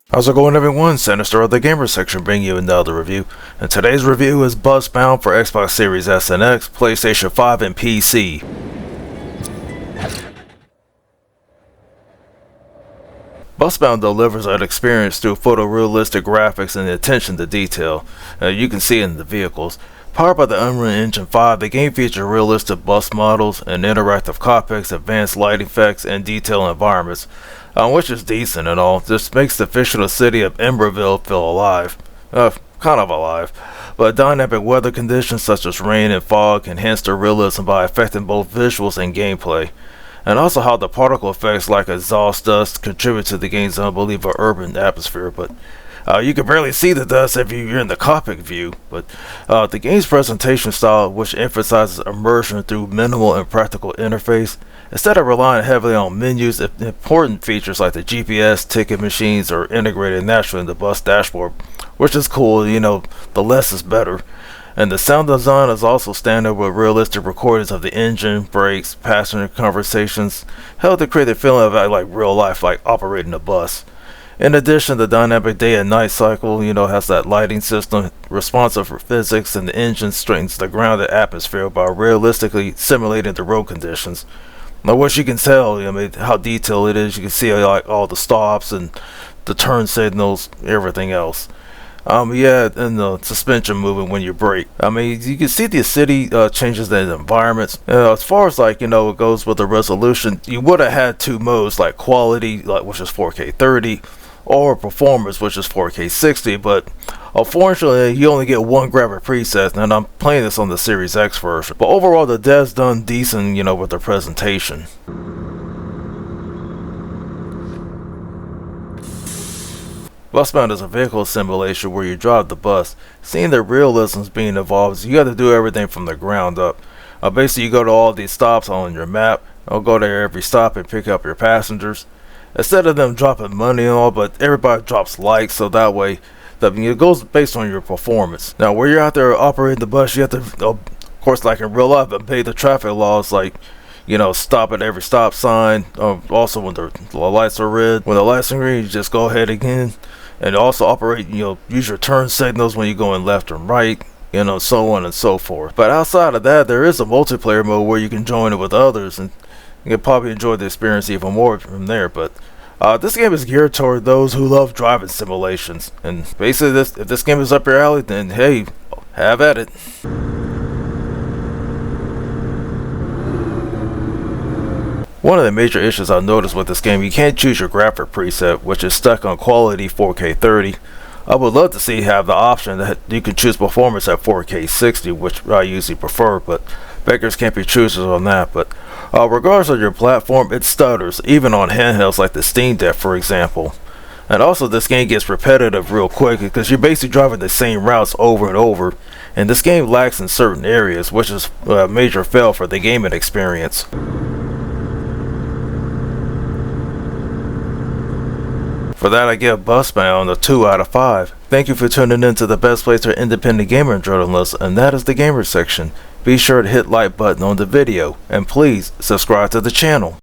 How's it going, everyone? Sinister of the Gamer section bringing you another review. And today's review is Busbound for Xbox Series S and X, PlayStation 5 and PC. Busbound delivers an experience through photorealistic graphics and attention to detail. You can see it in the vehicles. Powered by the Unreal Engine 5, the game features realistic bus models and interactive cockpits, advanced light effects, and detailed environments, which is decent and all. This makes the fictional city of Emberville feel alive. Kind of alive. But dynamic weather conditions such as rain and fog enhance the realism by affecting both visuals and gameplay. And also how the particle effects like exhaust dust contribute to the game's unbelievable urban atmosphere, but you can barely see the dust if you're in the cockpit view. But the game's presentation style, which emphasizes immersion through minimal and practical interface, instead of relying heavily on menus, important features like the GPS, ticket machines are integrated naturally in the bus dashboard, which is cool. You know, the less is better. And the sound design is also standard with realistic recordings of the engine, brakes, passenger conversations, held to create a feeling of like real life, like operating a bus. In addition, the dynamic day and night cycle, has that lighting system responsive for physics, and the engine strengthens the grounded atmosphere by realistically simulating the road conditions. Now, which you can tell, how detailed it is. You can see like all the stops and the turn signals, everything else. And the suspension movement when you brake. You can see the city changes the environments. As far as it goes with the resolution, you would have had two modes, like quality, which is 4K 30, or performance, which is 4K 60. But unfortunately, you only get one graphic preset, and I'm playing this on the Series X version. But overall, the dev's done decent, with the presentation. Busbound is a vehicle simulation where you drive the bus. Seeing the realisms being involved, you got to do everything from the ground up. Basically, you go to all these stops on your map. I'll go there every stop and pick up your passengers. Instead of them dropping money and all, but everybody drops likes, so that way it goes based on your performance. Now, where you're out there operating the bus, you have to, of course, like in real life, obey the traffic laws, like stop at every stop sign. Also, when the lights are red, when the lights are green, you just go ahead again. And also operate, use your turn signals when you're going left and right, so on and so forth. But outside of that, there is a multiplayer mode where you can join it with others, and you can probably enjoy the experience even more from there. But this game is geared toward those who love driving simulations. And basically, if this game is up your alley, then hey, have at it. One of the major issues I noticed with this game, you can't choose your graphic preset, which is stuck on quality 4K 30. I would love to see have the option that you can choose performance at 4K 60, which I usually prefer, but beggars can't be choosers on that. But regardless of your platform, it stutters, even on handhelds like the Steam Deck, for example. And also, this game gets repetitive real quick because you're basically driving the same routes over and over, and this game lacks in certain areas, which is a major fail for the gaming experience. For that, I give Busbound a 2 out of 5. Thank you for tuning in to the best place for independent gamer journalists, and that is the Gamer section. Be sure to hit like button on the video, and please subscribe to the channel.